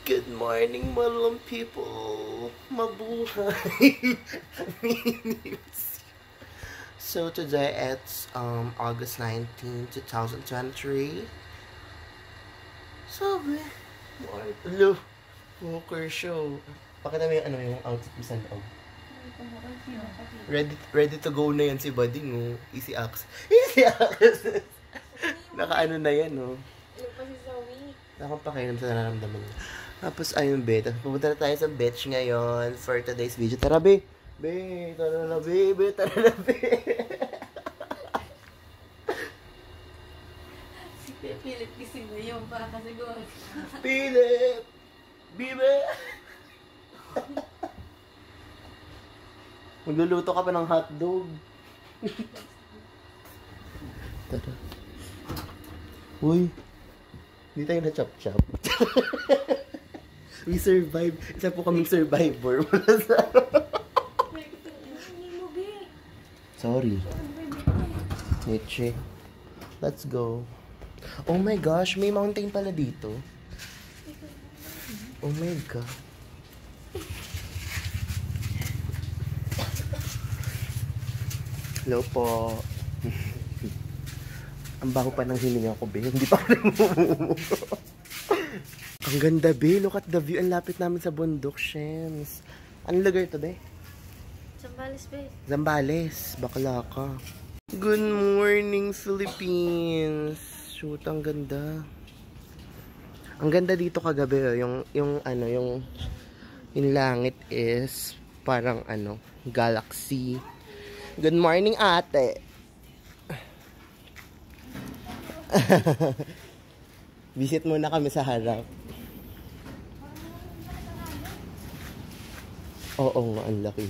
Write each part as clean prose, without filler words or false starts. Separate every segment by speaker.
Speaker 1: Good morning, Muslim people. Mabuhay. So today it's August 19, 2023. Sabi, hello, Walker Show. Pakita mo yung outfit mo sa loob. Ready to go na yan si Bading, oh. Easy access. Easy access. Naka-ano na yan, oh. Nakapakainom sa nararamdaman niya. Tapos ayun, be. Tapos pupunta na tayo sa beach ngayon for today's video. Tara, be. Be, tara na, be. Be, tara na, be.
Speaker 2: Si Philip gising mo yung pa kasi gawag.
Speaker 1: Philip! Bibe! Magluluto ka pa ng hotdog. Tara. Uy. Hindi tayo na chop-chop. We survive. Isa po kaming survivor. Sorry. Nietzsche. Let's go. Oh my gosh, may mountain pala dito. Oh my god. Hello po. Ang baho pa ng hininga ko, be. Hindi pa rin mumumugo. Ang ganda, be. Look at the view. Ang lapit namin sa bundok, Shems. Anong lugar to, be?
Speaker 2: Zambales, be.
Speaker 1: Zambales. Bakla ka. Good morning, Philippines. Shoot, ang ganda. Ang ganda dito kagabi, oh. Yung langit is parang, galaxy. Good morning, ate. Visit muna kami sa harap. Oo nga, ang laki.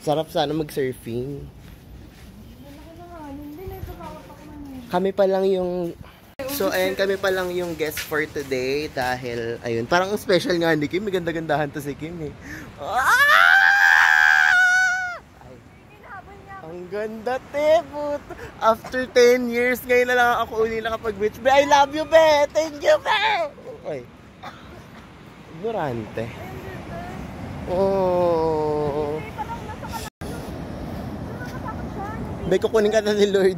Speaker 1: Sarap sana mag-surfing. Kami pa lang yung... So, ayun, kami pa lang yung guest for today dahil, ayun, parang special nga ni Kim. May ganda-gandahan to si Kim, eh. Ang ganda, te, puto. After 10 years, ngayon na lang ako uli nakapag-beach. Be, I love you, be! Thank you, be! Okay. Ignorante. Oh. Be, kukunin ka na ni Lord.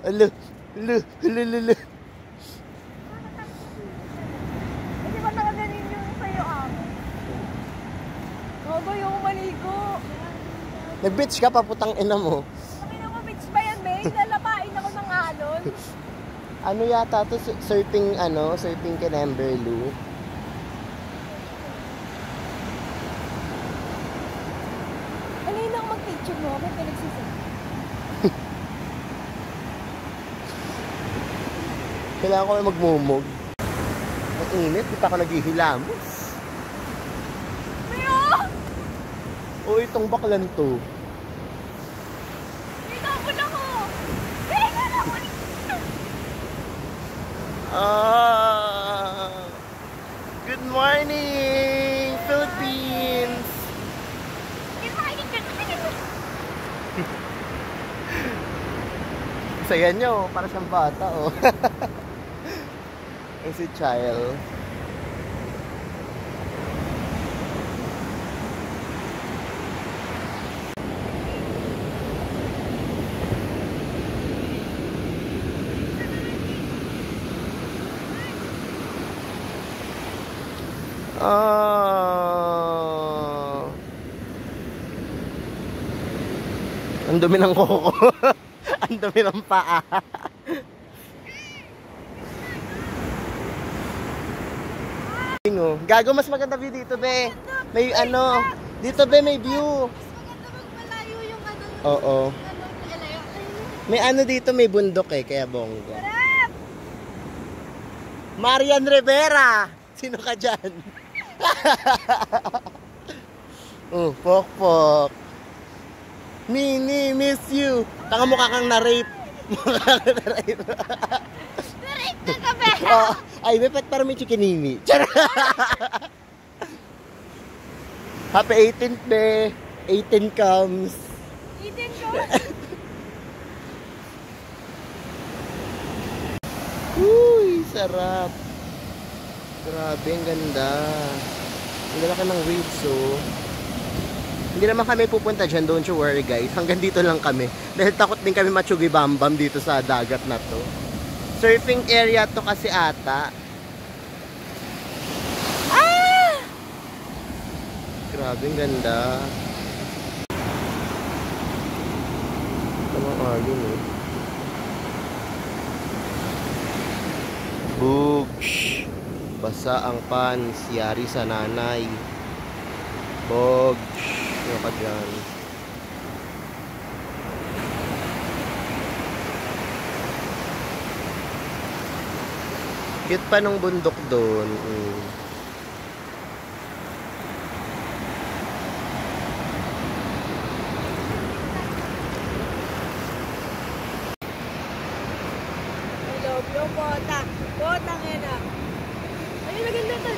Speaker 1: Alo.
Speaker 3: Hindi ba nakaganin yung sa'yo, Gogo yung maligo.
Speaker 1: Nag-beach ka, paputang ina mo.
Speaker 3: Sabi na mo, beach ba yan, May? Lalapain ako ng alon.
Speaker 1: Ano yata to? Surfing Kinemberloo.
Speaker 3: Ano yun ang mag-picture mo? Ba't ka nagsisip?
Speaker 1: Kailangan ko na magmumog. Ang init, di pa ako naghihilamos. O itong baklan to.
Speaker 3: Tinapon ako!
Speaker 1: Good morning, Philippines! Saya nyo, para siyang bata, oh. Ay si Child. Ang dumi ng koko. Ang dumi ng paa. Gago, mas maganda view dito, be. May dito, be, may view.
Speaker 3: Mas maganda magmalayo yung
Speaker 1: Oo. May dito, may bundok, eh, kaya bongga. Marian Rivera. Sino ka dyan? Pok. Nini, miss you. Taka mukha kang na-rape. Mukha kang na-rape.
Speaker 3: Na-rape na ka, be!
Speaker 1: Ay, may pat para may chikinini. Happy 18th, be. 18 comes.
Speaker 3: 18 comes?
Speaker 1: Uy, sarap. Grabe, ang ganda. Ang lalaki ng waves, oh. Hindi naman kami pupunta dyan, don't you worry guys. Hanggang dito lang kami. Dahil takot din kami matsugibambam dito sa dagat na to. Surfing area to kasi ata. Ah! Grabe, ang ganda. Ano nga yun, eh. Boogs. Basa ang pants. Yari sa nanay. Bogs. Ano ka dyan? Cute pa nung bundok doon.
Speaker 3: I love you, bota. Botang ina. Ayun, naganda ka.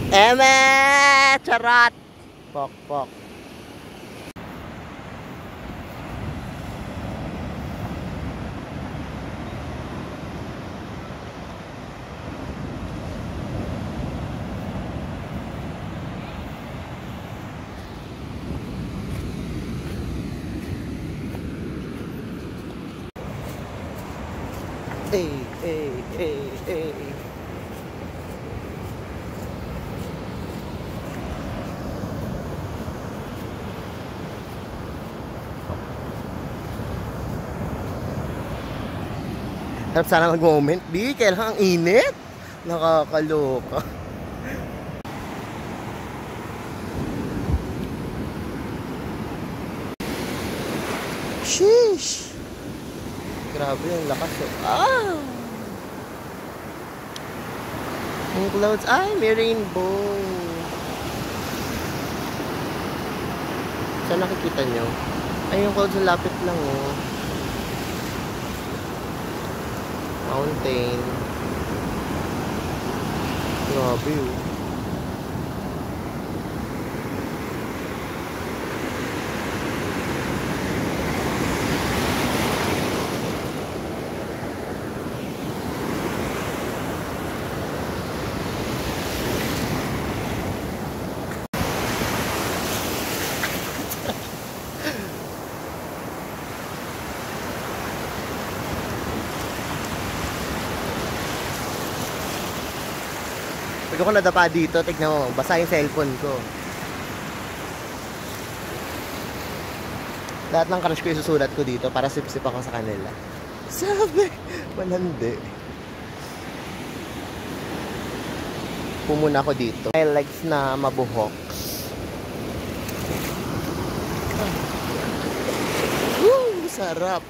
Speaker 1: Eme! Charot! Pok, pok. Hey. Harap sana mag-moment. Di, kailangan ang init. Nakakaloka. Sheesh! Grabe yung lakas. Ah! Yung clouds. Ay, may rainbow. Saan nakikita nyo? Ay, yung clouds sa lapit lang, oh. Mountain. Grabe, oh. Pag ako nadapa dito, tignan mo, basa yung cellphone ko. Lahat ng crush ko isusulat ko dito para sip-sip ako sa kanila. Sabi, malandi. Pumuna ako dito. My legs na mabuhok. Woo! Sarap!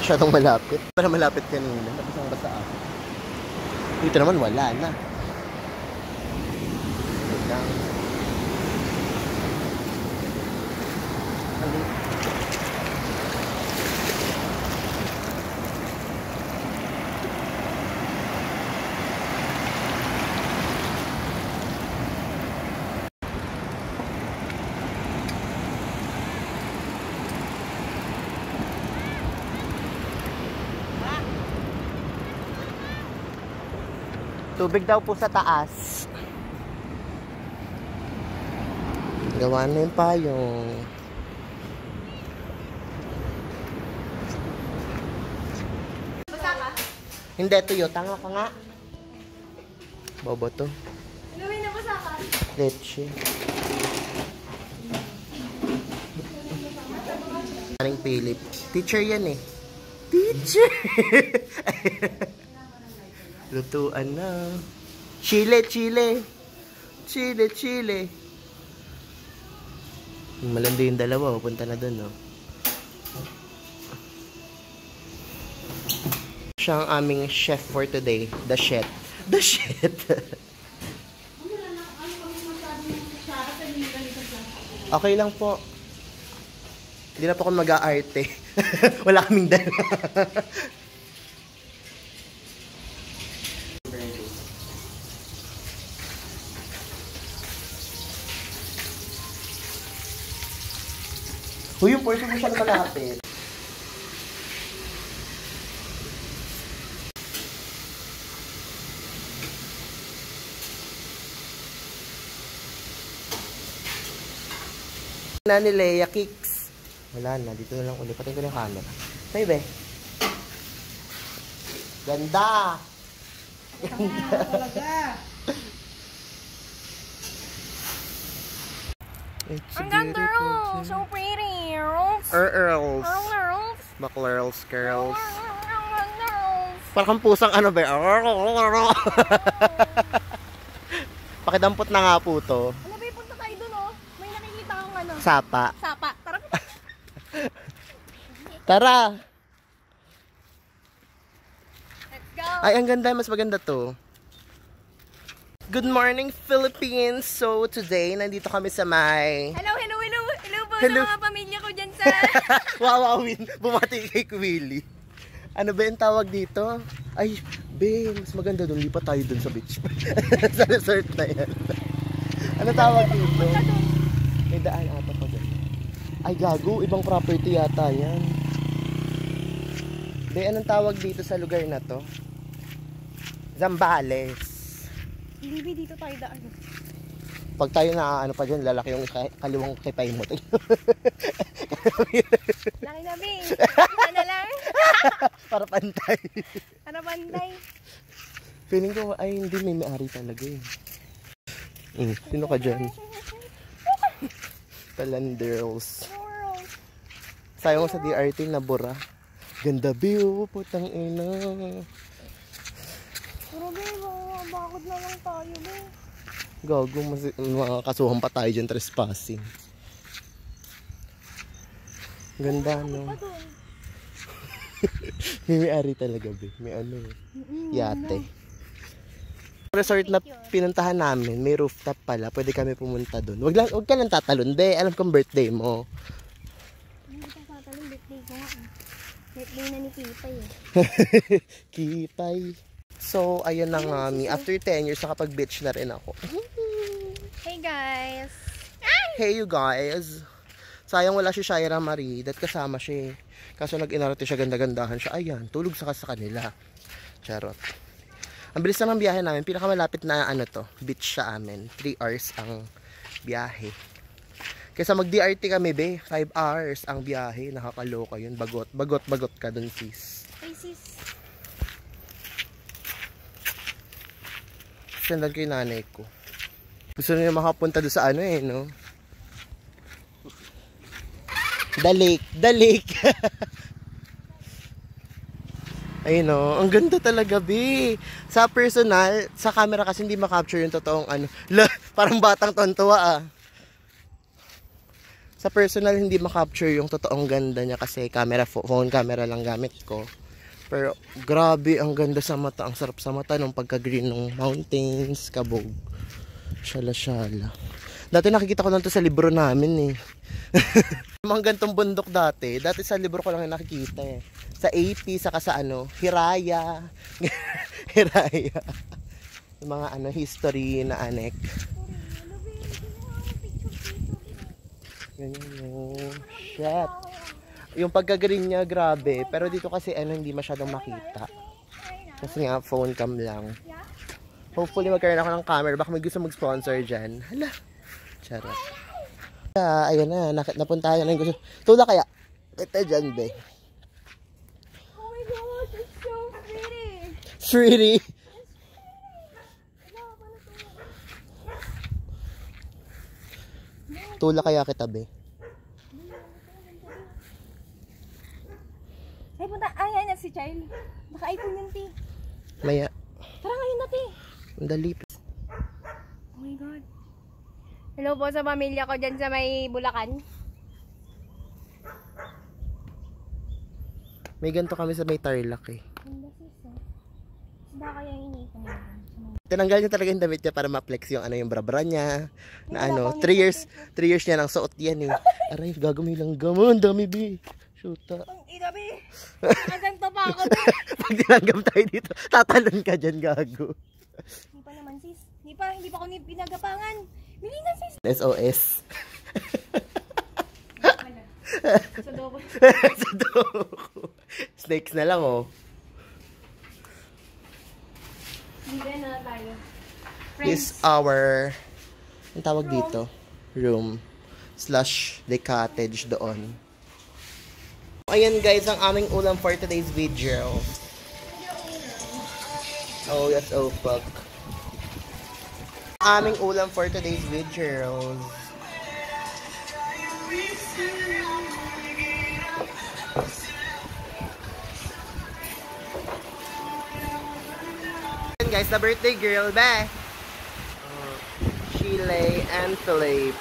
Speaker 1: Masyadong malapit. Para malapit kanina. Tapos ang basa ako. Dito naman wala na. Wait lang. Tubig daw po sa taas. Gawa na yung payong.
Speaker 3: Basa ka?
Speaker 1: Hindi, tuyo. Tanga ka nga. Bobo to.
Speaker 3: Inuwi na basa ka?
Speaker 1: Leche. Aring Philip. Teacher yan eh. Teacher! Lutuan na. Chile. Malandi yung dalawa. Punta na dun, no? Siya ang aming chef for today. The chef. Okay lang po. Hindi na po ako mag-aarte. Wala kaming dala. Uy, yung portion mo siya na malapit. Na ni Leia Kicks. Wala na, dito na lang ulit. Patayin ko na yung camera. May be? Ganda!
Speaker 2: Ang ganda ro! So pretty! Earls!
Speaker 1: Earls.
Speaker 2: Earls!
Speaker 1: Baklurls, curls.
Speaker 2: Ang ganda Earls!
Speaker 1: Parang pusang ano ba? Pakidampot na nga po to.
Speaker 2: Ano ba, punta tayo dun oh? May nakikita akong ano.
Speaker 1: Sapa.
Speaker 2: Sapa. Tara.
Speaker 1: Tara!
Speaker 2: Let's go!
Speaker 1: Ay, ang ganda. Mas maganda to. Good morning, Philippines! So, today, nandito kami sa may...
Speaker 2: Hello po
Speaker 1: Hello.
Speaker 2: sa mga pamilya ko dyan sa...
Speaker 1: Wawawin. Bumati kay Willie. Ano ba yung tawag dito? Ay, be, mas maganda doon. Lipat tayo doon sa beach. Sa resort na yan. Ano tawag dito? May daan ata pa doon. Ay, gago. Ibang property yata yan. Be, anong tawag dito sa lugar na to? Zambales.
Speaker 2: Bibi, dito tayo daan.
Speaker 1: Pag tayo na ano pa dyan, lalaki yung kaliwang kipay mo.
Speaker 2: Laki na, Bi. Isa na lang.
Speaker 1: Para pantay.
Speaker 2: Para banday.
Speaker 1: Feeling ko, ay hindi, may may-ari talaga eh. Sino ka dyan? Talanders. Sayang ko sa DRT na bura. Ganda view, putang ina.
Speaker 2: Pero, Bi, bakod na lang tayo, Bi.
Speaker 1: Gago, mga kasuhan pa tayo dyan trespassing. Ganda, no? May may-ari talaga, be. May ano, yate. Resort na pinuntahan namin, may rooftop pala. Pwede kami pumunta doon. Wag ka lang tatalon, be. Alam kong birthday mo.
Speaker 2: Hindi ka tatalong, birthday ko nga. Birthday na ni Kipay eh.
Speaker 1: Kipay. So, ayun na nga, mi. After 10 years, nakapag-beach na rin ako.
Speaker 2: Hey guys!
Speaker 1: Hey you guys! Sayang wala si Shaira Marie. That kasama siya eh. Kaso nag-inarate siya, ganda-gandahan siya. Ayan, tulog sa kanila. Charot. Ang bilis na ng biyahe namin. Pinakamalapit na ano to, beach sa amin. 3 hours ang biyahe. Kaysa mag-DRT kami, be. 5 hours ang biyahe. Nakakaloka yun. Bagot ka dun, sis.
Speaker 2: Hey sis!
Speaker 1: Sendan ko yung nanay ko. Gusto niya makapunta doon sa ano eh, no? The lake. Ayun no, ang ganda talaga, be. Sa personal, sa camera kasi hindi makapture yung totoong ano. Parang batang tontuwa ah. Sa personal, hindi makapture yung totoong ganda niya kasi phone camera lang gamit ko. Pero grabe, ang ganda sa mata. Ang sarap sa mata nung pagka-green ng mountains, kabog. Shala-shala. Dati nakikita ko lang to sa libro namin eh. Mga gantong bundok dati. Dati sa libro ko lang yung nakikita eh. Sa AP, saka sa ano, Hiraya. Hiraya. Yung mga ano, history na anek. Ganyan yung shit. Yung pagka-green niya, grabe. Pero dito kasi ano, hindi masyadong makita. Kasi nga, phone cam lang. Hopefully magkaroon ako ng camera. Baka may gusto mag-sponsor dyan. Hala. Charot. Ayun na. Napuntahan na yung gusto. Tula kaya. Kita dyan, be.
Speaker 2: Oh my gosh, it's so pretty!
Speaker 1: Pretty. Tula kaya kita, be.
Speaker 2: Ay, punta. Ay, yan si Child. Naka-iPhone yun, Ti.
Speaker 1: Maya.
Speaker 2: Tara ngayon na, Ti.
Speaker 1: Ang dali.
Speaker 2: Oh my God. Hello po sa pamilya ko dyan sa may Bulacan.
Speaker 1: May ganito kami sa may Tarlac eh.
Speaker 2: Ganda sis, oh. Isda kaya iniipon nila.
Speaker 1: Tinanggal niya talaga yung damit niya para ma-flex yung ano yung bra niya. Na ano, 3 years niya nang suot yan eh. Aray, gagawin lang gamon, dami bi. Shoota.
Speaker 2: Ang inabi! Naganto pa ako doon.
Speaker 1: Pag tinanggap tayo dito, tatalon ka dyan, gago.
Speaker 2: Hindi pa naman sis. Hindi pa ako pinagapangan. Bili na sis.
Speaker 1: SOS.
Speaker 2: Sudoku.
Speaker 1: Sudoku. Snakes na lang, oh.
Speaker 2: Hindi na tayo.
Speaker 1: This our, ang tawag dito? Room. / the cottage doon. Ayan guys, ang aming ulam for today's video. Oh, yes, oh fuck. Aming ulam for today's video. Ayan guys, the birthday girl, ba? Chile and Philip.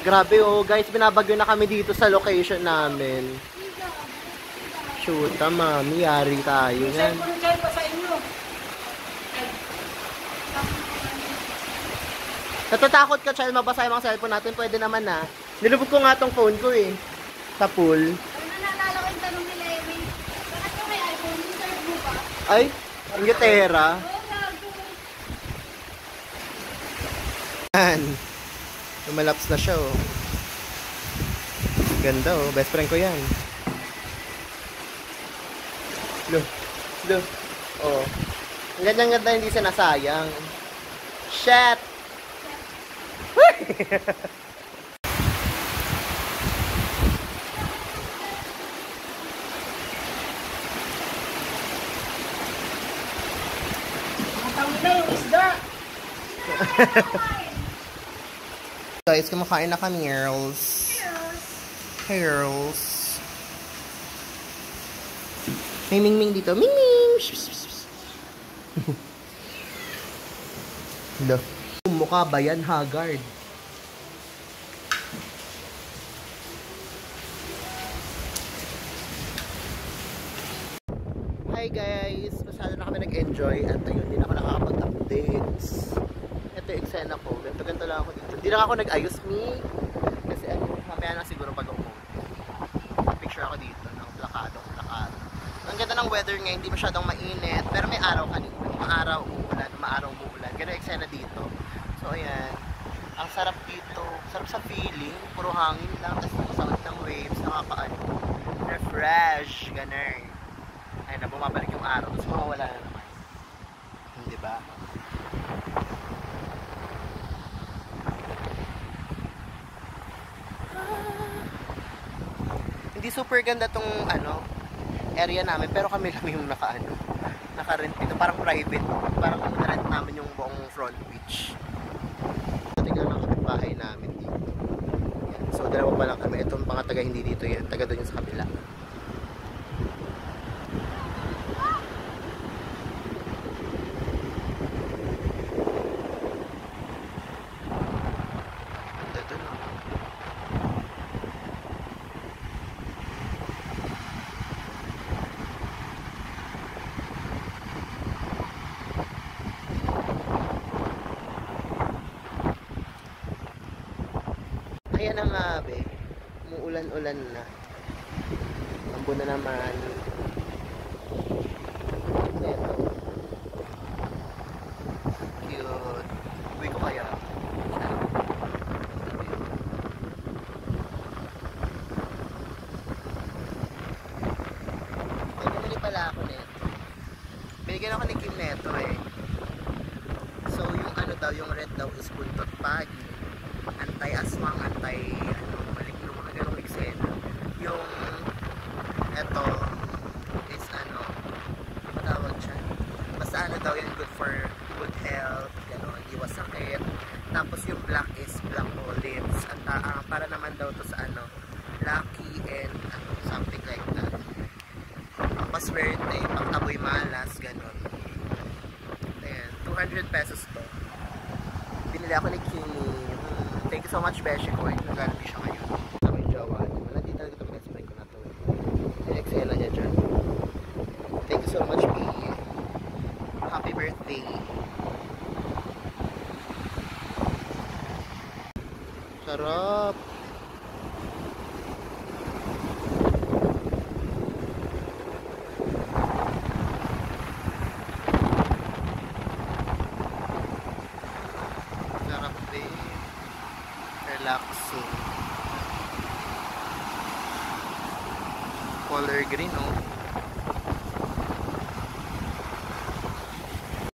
Speaker 1: Grabe oh, guys, binabagyo na kami dito sa location namin. Shoot, mami, yari tayo yan. Natatakot ka, child, mabasa yung mga cellphone natin. Pwede naman na. Nilubog ko nga tong phone ko eh. Sa pool.
Speaker 2: Ano naalala ko yung tanong nila, Amy? Bakit ka may iPhone? Reserve mo ba?
Speaker 1: Ay, ang Yutera.
Speaker 2: Oo, gago.
Speaker 1: Yan. Lumalaps na siya oh. Ganda oh, best friend ko yan. Look, look. Oh. Ang ganda-ganda, hindi siya nasayang. Shit!
Speaker 3: Matawid na yung isda.
Speaker 1: Guys, kumakain na kami, girls. Girls. May Ming dito. Ming! Hello. Mukha ba yan, Haggard? Hi guys! Masyado na kami nag-enjoy at ayun, hindi na ako nakakapag-updates. Ito yung eksena ko. Ganto-ganto lang ako dito. Hindi lang ako nag-ayos, me. Kasi ano, mamaya na siguro pag umuwi. Picture ako dito ng plakado. Ang ganda ng weather ngayon, hindi masyadong mainit. Pero may araw kanina. Maaraw umuulan, maaraw umuulan. Ganun yung eksena dito. So ayan. Ang sarap dito. Sarap sa feeling. Puro hangin lang. Tapos nakasawit ng waves. Nakakaano. Refresh. Ganun. Ayun na, bumabalik yung araw. Tapos mawawala na naman. Hindi ba? Hindi super ganda tong ano area namin, pero kami lang yung naka-rent dito, parang private, parang na-rent namin yung buong front beach. Tingnan lang kami bahay namin dito. Yan. So dalawa pa lang kami, itong mga taga hindi dito yan, taga doon yung sa kabila. Ito na. Ayan na nga, be. Umuulan-ulan na. Ambo na naman. Ito. Cute. Uwi ko kaya. May bumili pala ako nito. Binigyan ako ni Kim neto eh. So yung ano daw, yung red daw is buntot pagi. Anti-aswang, balik ng mga ganong eksena. Yung eto is ano matawag siya, basta ano daw yan, good for good health, gano'n, iwas sakit. Tapos yung black is black olives at para naman daw to sa ano, lucky and something like that. Paswerte, pangtaboy malas, gano'n. Ayan, 200 pesos to. Binili ako ni Kimi. Thank you so much, Beshi ko. Nag-alami siya ngayon. Ako yung jowa. Hindi talaga itong best friend ko na to. Yung eksena niya dyan. Thank you so much, B. Happy birthday. Sarap. Sarap din. Relaxing. color green, oh.